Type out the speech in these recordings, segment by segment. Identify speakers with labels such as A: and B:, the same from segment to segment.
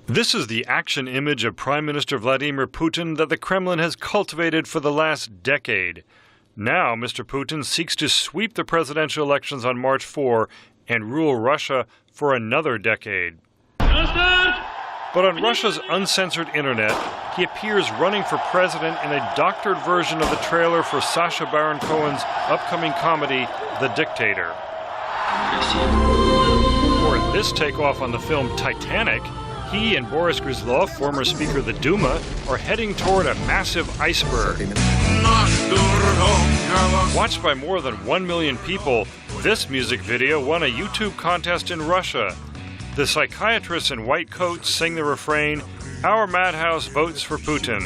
A: This is the action image of Prime Minister Vladimir Putin that the Kremlin has cultivated for the last decade. Now, Mr. Putin seeks to sweep the presidential elections on March 4 and rule Russia for another decade. But on Russia's uncensored internet, he appears running for president in a doctored version of the trailer for Sacha Baron Cohen's upcoming comedy, The Dictator. Or in this takeoff on the film Titanic, he and Boris Gryzlov, former Speaker of the Duma, are heading toward a massive iceberg. Watched by more than 1 million people, this music video won a YouTube contest in Russia. The psychiatrists in white coats sing the refrain, "Our madhouse votes for Putin."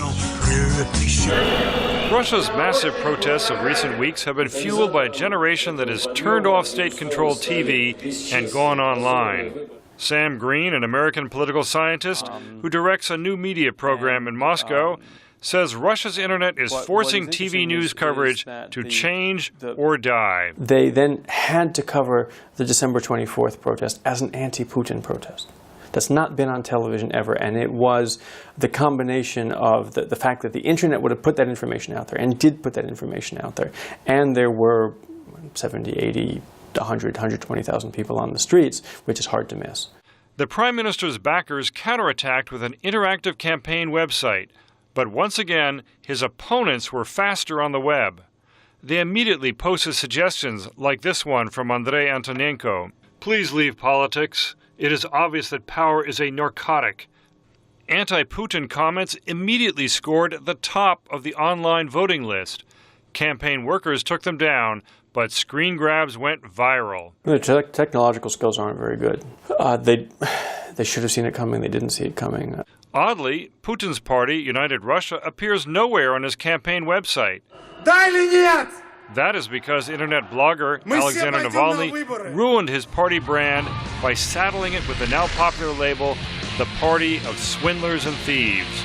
A: Russia's massive protests of recent weeks have been fueled by a generation that has turned off state-controlled TV and gone online. Sam Green, an American political scientist who directs a new media program in Moscow, says Russia's internet is forcing TV news coverage to change or die.
B: They then had to cover the December 24th protest as an anti-Putin protest. That's not been on television ever, and it was the combination of the fact that the internet would have put that information out there, and did put that information out there, and there were 70, 80, 100, 120,000 people on the streets, which is hard to miss.
A: The Prime Minister's backers counterattacked with an interactive campaign website, but once again, his opponents were faster on the web. They immediately posted suggestions like this one from Andrei Antonenko. "Please leave politics. It is obvious that power is a narcotic." Anti-Putin comments immediately scored at the top of the online voting list. Campaign workers took them down, but screen grabs went viral.
B: The technological skills aren't very good. They should have seen it coming. They didn't see it coming.
A: Oddly, Putin's party, United Russia, appears nowhere on his campaign website. That is because internet blogger Alexander Navalny ruined his party brand by saddling it with the now popular label, the Party of Swindlers and Thieves.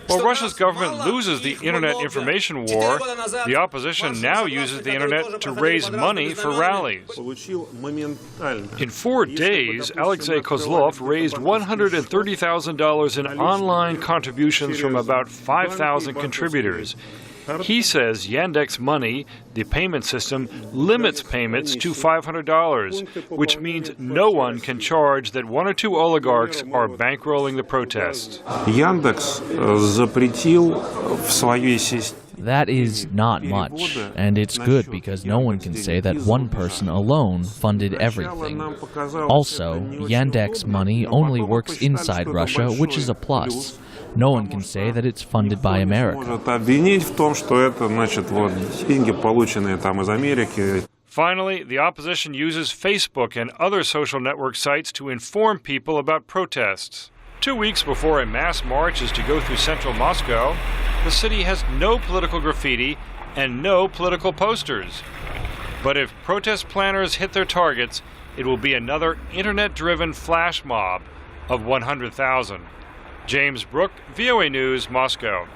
A: While Russia's government loses the internet information war, the opposition now uses the internet to raise money for rallies. In 4 days, Alexei Kozlov raised $130,000 in online contributions from about 5,000 contributors. He says Yandex Money, the payment system, limits payments to $500, which means no one can charge that 1 or 2 oligarchs are bankrolling the protests.
C: That is not much, and it's good because no one can say that one person alone funded everything. Also, Yandex Money only works inside Russia, which is a plus. No one can say that it's funded by America.
A: Finally, the opposition uses Facebook and other social network sites to inform people about protests. 2 weeks before a mass march is to go through central Moscow, the city has no political graffiti and no political posters. But if protest planners hit their targets, it will be another internet-driven flash mob of 100,000. James Brooke, VOA News, Moscow.